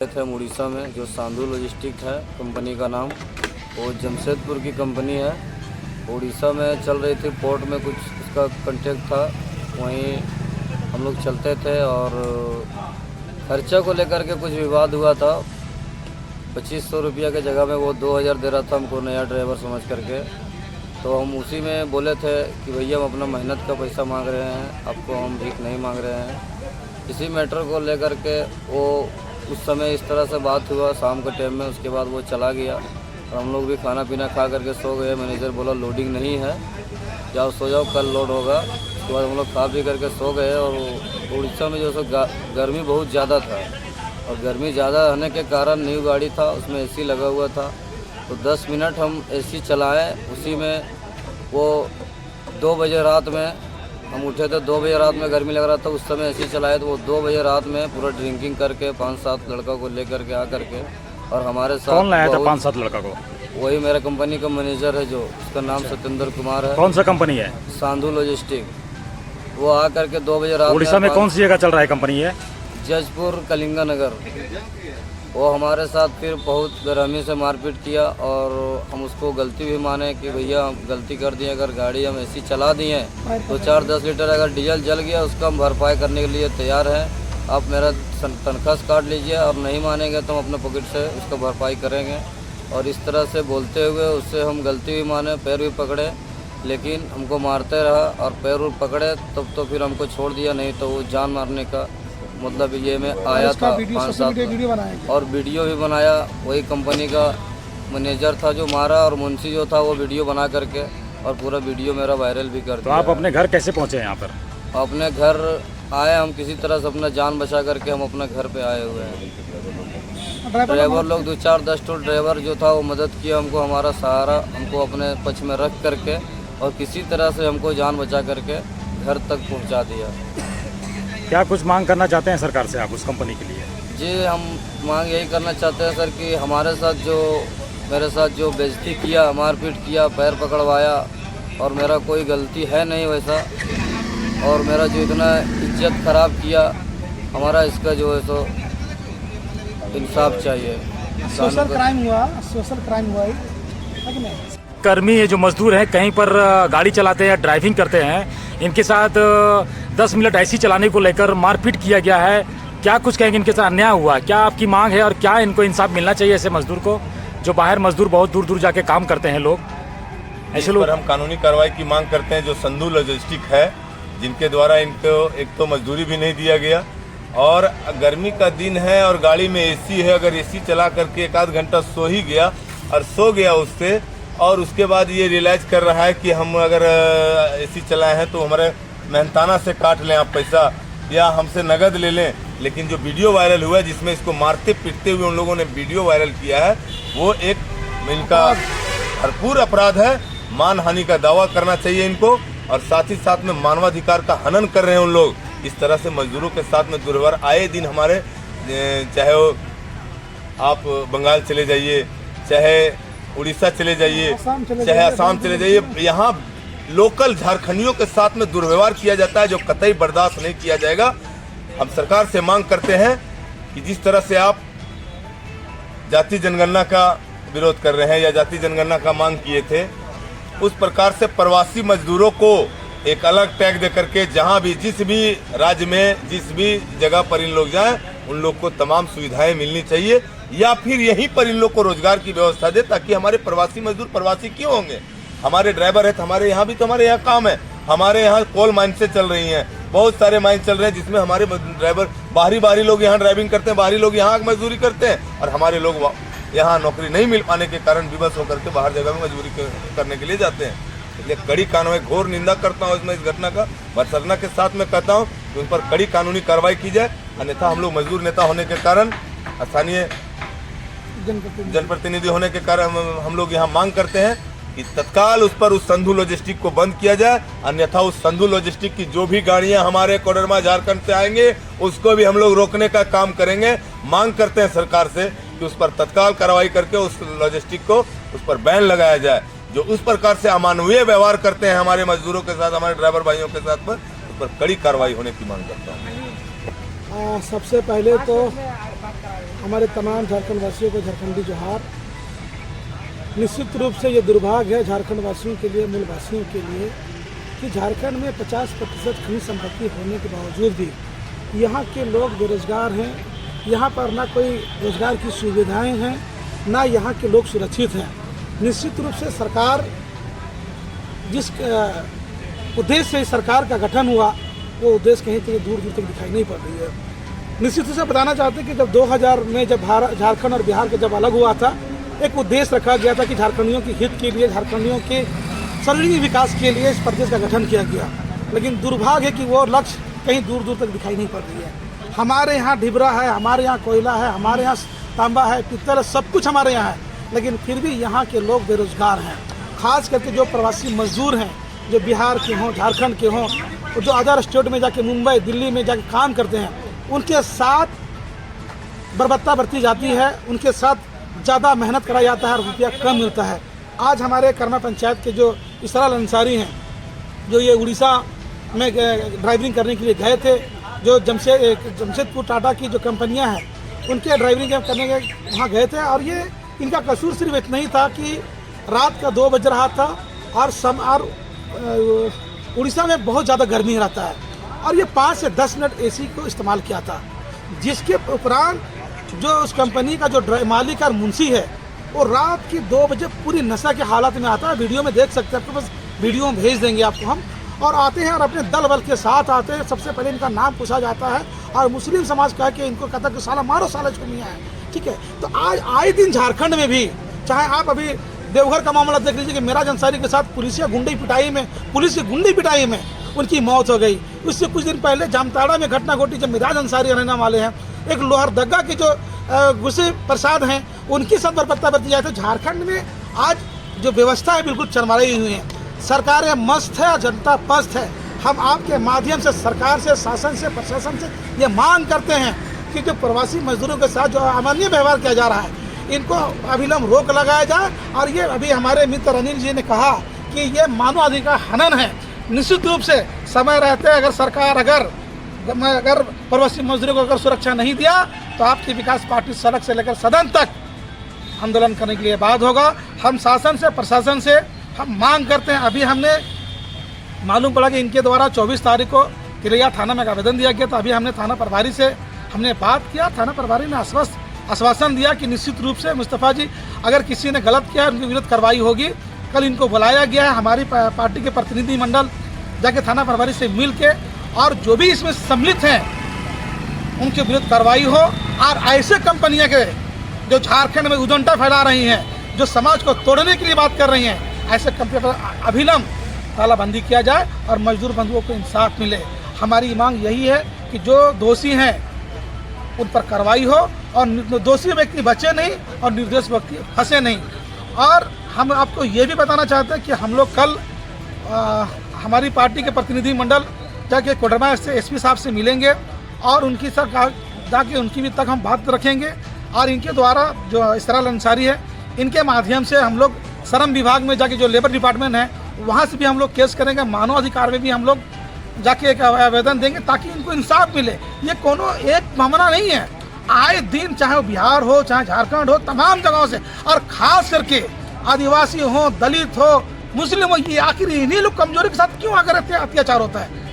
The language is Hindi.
थे उड़ीसा में, जो संधू लॉजिस्टिक है कंपनी का नाम, वो जमशेदपुर की कंपनी है। उड़ीसा में चल रही थी, पोर्ट में कुछ उसका कॉन्ट्रैक्ट था, वहीं हम लोग चलते थे और खर्चा को लेकर के कुछ विवाद हुआ था। 2500 रुपया के जगह में वो 2000 दे रहा था हमको, नया ड्राइवर समझ करके। तो हम उसी में बोले थे कि भैया हम अपना मेहनत का पैसा मांग रहे हैं, आपको हम भीख नहीं मांग रहे हैं। इसी मैटर को लेकर के वो उस समय इस तरह से बात हुआ शाम के टाइम में। उसके बाद वो चला गया और हम लोग भी खाना पीना खा करके सो गए। मैनेजर बोला लोडिंग नहीं है, जाओ सो जाओ, कल लोड होगा। उसके बाद हम लोग खा पी करके सो गए। और उड़ीसा में जो सो गर्मी बहुत ज़्यादा था, और गर्मी ज़्यादा रहने के कारण न्यू गाड़ी था, उसमें एसी लगा हुआ था। तो 10 मिनट हम एसी चलाए, उसी में वो 2 बजे रात में हम उठे थे। 2 बजे रात में गर्मी लग रहा था, उस समय एसी चलाए तो वो 2 बजे रात में पूरा ड्रिंकिंग करके 5-7 लड़का को लेकर के आ करके, और हमारे साथ कौन लाया था 5-7 लड़का को? वही मेरा कंपनी का मैनेजर है, जो उसका नाम सत्येंद्र कुमार है। कौन सा कंपनी है? संधू लॉजिस्टिक। वो आ करके 2 बजे रात उड़ीसा में कौन सी जगह चल रहा है कंपनी है? जजपुर कलिंगा नगर। वो हमारे साथ फिर बहुत बेरहमी से मारपीट किया, और हम उसको गलती भी माने कि भैया हम गलती कर दिए, अगर गाड़ी हम ऐसी चला दिए तो 4-10 लीटर अगर डीजल जल गया उसका हम भरपाई करने के लिए तैयार हैं। आप मेरा तनख्वाह काट लीजिए, और नहीं मानेंगे तो हम अपने पॉकेट से उसका भरपाई करेंगे। और इस तरह से बोलते हुए उससे हम गलती भी माने, पैर भी पकड़े, लेकिन हमको मारते रहा। और पैर पकड़े तब तो फिर हमको छोड़ दिया, नहीं तो वो जान मारने का मतलब ये में आया था। 5-7 और वीडियो भी बनाया। वही कंपनी का मैनेजर था जो मारा, और मुंशी जो था वो वीडियो बना करके, और पूरा वीडियो मेरा वायरल भी कर दिया। तो आप अपने घर कैसे पहुंचे यहाँ पर? अपने घर आए हम, किसी तरह से अपना जान बचा करके हम अपने घर पे आए हुए हैं। ड्राइवर लोग 2-4-10 टोल ड्राइवर जो था वो मदद किया हमको, हमारा सहारा हमको अपने पक्ष में रख करके, और किसी तरह से हमको जान बचा करके घर तक पहुँचा दिया। क्या कुछ मांग करना चाहते हैं सरकार से आप उस कंपनी के लिए? जी, हम मांग यही करना चाहते हैं सर कि हमारे साथ जो मेरे साथ जो बेइज्जती किया, मारपीट किया, पैर पकड़वाया, और मेरा कोई गलती है नहीं वैसा, और मेरा जो इतना इज्जत ख़राब किया, हमारा इसका जो है सो इंसाफ चाहिए। सोशल क्राइम हुआ है कि नहीं? कर्मी ये जो मजदूर हैं कहीं पर गाड़ी चलाते हैं या ड्राइविंग करते हैं, इनके साथ 10 मिनट ऐसी चलाने को लेकर मारपीट किया गया है। क्या कुछ कहेंगे, इनके साथ अन्याय हुआ? क्या आपकी मांग है और क्या इनको इंसाफ मिलना चाहिए ऐसे मजदूर को, जो बाहर मजदूर बहुत दूर दूर जाके काम करते हैं लोग, ऐसे लोग? हम कानूनी कार्रवाई की मांग करते हैं। जो संधू लॉजिस्टिक है, जिनके द्वारा इनको एक तो मजदूरी भी नहीं दिया गया, और गर्मी का दिन है और गाड़ी में एसी है, अगर एसी चला करके 1-8 घंटा सो ही गया और सो गया उससे, और उसके बाद ये रियलाइज कर रहा है कि हम अगर एसी चलाए हैं तो हमारे मेहनताना से काट लें आप पैसा, या हमसे नगद ले लें। लेकिन जो वीडियो वायरल हुआ है, जिसमें इसको मारते पीटते हुए उन लोगों ने वीडियो वायरल किया है, वो एक इनका भरपूर अपराध है। मानहानि का दावा करना चाहिए इनको, और साथ ही साथ में मानवाधिकार का हनन कर रहे हैं उन लोग। इस तरह से मजदूरों के साथ में दुर्व्यवहार आए दिन हमारे, चाहे वो आप बंगाल चले जाइए, चाहे उड़ीसा चले जाइए, चाहे असम चले जाइए, यहाँ लोकल झारखंडियों के साथ में दुर्व्यवहार किया जाता है, जो कतई बर्दाश्त नहीं किया जाएगा। हम सरकार से मांग करते हैं कि जिस तरह से आप जाति जनगणना का विरोध कर रहे हैं या जाति जनगणना का मांग किए थे, उस प्रकार से प्रवासी मजदूरों को एक अलग टैग दे करके, जहाँ भी जिस भी राज्य में जिस भी जगह पर इन लोग जाएं, उन लोग को तमाम सुविधाएं मिलनी चाहिए, या फिर यहीं पर इन लोग को रोजगार की व्यवस्था दे, ताकि हमारे प्रवासी मजदूर प्रवासी क्यों होंगे? हमारे ड्राइवर है तो हमारे यहाँ भी तो हमारे यहाँ काम है। हमारे यहाँ कोल माइन से चल रही हैं, बहुत सारे माइन चल रहे हैं, जिसमें हमारे ड्राइवर बाहरी लोग यहाँ ड्राइविंग करते हैं, बाहरी लोग यहाँ मजदूरी करते हैं, और हमारे लोग यहाँ नौकरी नहीं मिल पाने के कारण विवश होकर के बाहर जगह में मजदूरी करने के लिए जाते हैं। इसलिए कड़ी कानूनी, घोर निंदा करता हूँ इसमें, इस घटना का भर्त्सना के साथ में कहता हूँ कि उन पर कड़ी कानूनी कार्रवाई की जाए। अन्यथा हम लोग मजदूर नेता होने के कारण, स्थानीय जनप्रतिनिधि होने के कारण हम लोग यहाँ मांग करते हैं कि तत्काल उस संधू लॉजिस्टिक को बंद किया जाए। अन्यथा उस संधू लॉजिस्टिक की जो भी गाड़ियां हमारे कोडरमा झारखंड से आएंगे, उसको भी हम लोग रोकने का काम करेंगे। मांग करते हैं सरकार से कि उस पर तत्काल कार्रवाई करके उस लॉजिस्टिक को, उस पर बैन लगाया जाए। जो उस प्रकार से अमानवीय व्यवहार करते हैं हमारे मजदूरों के साथ, हमारे ड्राइवर भाइयों के साथ, पर उस पर कड़ी कार्रवाई होने की मांग करता हूँ। सबसे पहले तो हमारे तमाम झारखंड वासियों को झारखंडी जोहार। निश्चित रूप से ये दुर्भाग्य है झारखंड वासियों के लिए, मूल वासियों के लिए, कि झारखंड में 50% खनिज संपत्ति होने के बावजूद भी यहाँ के लोग बेरोजगार हैं। यहाँ पर ना कोई रोजगार की सुविधाएं हैं, ना यहाँ के लोग सुरक्षित हैं। निश्चित रूप से सरकार जिस उद्देश्य से सरकार का गठन हुआ, वो उद्देश्य कहीं तक दूर दूर तक दिखाई नहीं पड़ रही है। निश्चित रूप से बताना चाहते हैं कि जब 2000 में जब झारखंड और बिहार के जब अलग हुआ था, एक उद्देश्य रखा गया था कि झारखंडियों के हित के लिए, झारखंडियों के सर्वांगीण विकास के लिए इस प्रदेश का गठन किया गया। लेकिन दुर्भाग्य है कि वो लक्ष्य कहीं दूर दूर तक दिखाई नहीं पड़ रही है। हमारे यहाँ ढिबरा है, हमारे यहाँ कोयला है, हमारे यहाँ तांबा है, पित्तल है, सब कुछ हमारे यहाँ है, लेकिन फिर भी यहाँ के लोग बेरोजगार हैं। खास करके जो प्रवासी मजदूर हैं, जो बिहार के हों, झारखंड के हों, जो अदर स्टेट में जाके मुंबई, दिल्ली में जाके काम करते हैं, उनके साथ बर्बरता बरती जाती है, उनके साथ ज़्यादा मेहनत करा जाता है और रुपया कम मिलता है। आज हमारे कर्मा पंचायत के जो इसरार अंसारी हैं, जो ये उड़ीसा में ड्राइविंग करने के लिए गए थे, जो जमशेदपुर टाटा की जो कंपनियां हैं, उनके ड्राइविंग करने के वहाँ गए थे। और ये इनका कसूर सिर्फ इतना ही था कि रात का 2 बज रहा था और उड़ीसा में बहुत ज़्यादा गर्मी रहता है, और ये 5 से 10 मिनट एसी को इस्तेमाल किया था, जिसके उपरांत जो उस कंपनी का जो मालिक और मुंशी है, वो रात की 2 बजे पूरी नशा के हालत में आता है। वीडियो में देख सकते हैं, आपको बस वीडियो में भेज देंगे आपको हम। और आते हैं और अपने दल बल के साथ आते हैं। सबसे पहले इनका नाम पूछा जाता है और मुस्लिम समाज कह के इनको कहता है कि साला मारो, साला इसको नहीं आया। ठीक है, तो आज आए दिन झारखंड में भी, चाहे आप अभी देवघर का मामला देख लीजिए कि मेराज अंसारी के साथ पुलिस की गुंडी पिटाई में उनकी मौत हो गई। उससे कुछ दिन पहले जामताड़ा में घटना घटी, जब मेराज अंसारी रहने वाले हैं, एक लोहरदगा के जो गुस्से प्रसाद हैं, उनकी साथ बर्बरता बरती जाए। तो झारखंड में आज जो व्यवस्था है बिल्कुल चरमराई हुई है। सरकारें मस्त है, जनता पस्त है। हम आपके माध्यम से सरकार से, शासन से, प्रशासन से ये मांग करते हैं कि जो प्रवासी मजदूरों के साथ जो अमानवीय व्यवहार किया जा रहा है, इनको अविलंब रोक लगाया जाए। और ये अभी हमारे मित्र अनिल जी ने कहा कि ये मानवाधिकार हनन है। निश्चित रूप से समय रहते अगर सरकार अगर प्रवासी मजदूरों को अगर सुरक्षा नहीं दिया, तो आपकी विकास पार्टी सड़क से लेकर सदन तक आंदोलन करने के लिए बाध्य होगा। हम शासन से, प्रशासन से हम मांग करते हैं। अभी हमने मालूम पड़ा कि इनके द्वारा 24 तारीख को तिलैया थाना में आवेदन दिया गया। तो अभी हमने थाना प्रभारी से हमने बात किया। थाना प्रभारी ने आश्वासन दिया कि निश्चित रूप से मुस्तफ़ा जी, अगर किसी ने गलत किया उनके विरुद्ध कार्रवाई होगी। कल इनको बुलाया गया है, हमारी पार्टी के प्रतिनिधि मंडल जाके थाना प्रभारी से मिल के, और जो भी इसमें सम्मिलित हैं उनके विरुद्ध कार्रवाई हो। और ऐसे कंपनियां के जो झारखंड में उद्दंडता फैला रही हैं, जो समाज को तोड़ने के लिए बात कर रही हैं, ऐसे कंपनी पर अविलंब तालाबंदी किया जाए और मजदूर बंधुओं को इंसाफ मिले। हमारी मांग यही है कि जो दोषी हैं उन पर कार्रवाई हो और दोषी व्यक्ति बचे नहीं और निर्दोष व्यक्ति फंसे नहीं। और हम आपको ये भी बताना चाहते हैं कि हम लोग कल हमारी पार्टी के प्रतिनिधि मंडल जाके कोडरमा से एसपी साहब से मिलेंगे और उनकी साथ जाके उनकी भी तक हम बात रखेंगे। और इनके द्वारा जो इसरार अंसारी है, इनके माध्यम से हम लोग श्रम विभाग में जाके जो लेबर डिपार्टमेंट है, वहाँ से भी हम लोग केस करेंगे। मानव अधिकार में भी हम लोग जाके एक आवेदन देंगे ताकि इनको इंसाफ मिले। ये कोनो एक मामला नहीं है, आए दिन चाहे वो बिहार हो, चाहे झारखंड हो, तमाम जगहों से, और खास करके आदिवासी हो, दलित हो, मुस्लिम हो, ये आखिर इन्हीं लोग कमजोरी के साथ क्यों आकर अत्याचार होता है।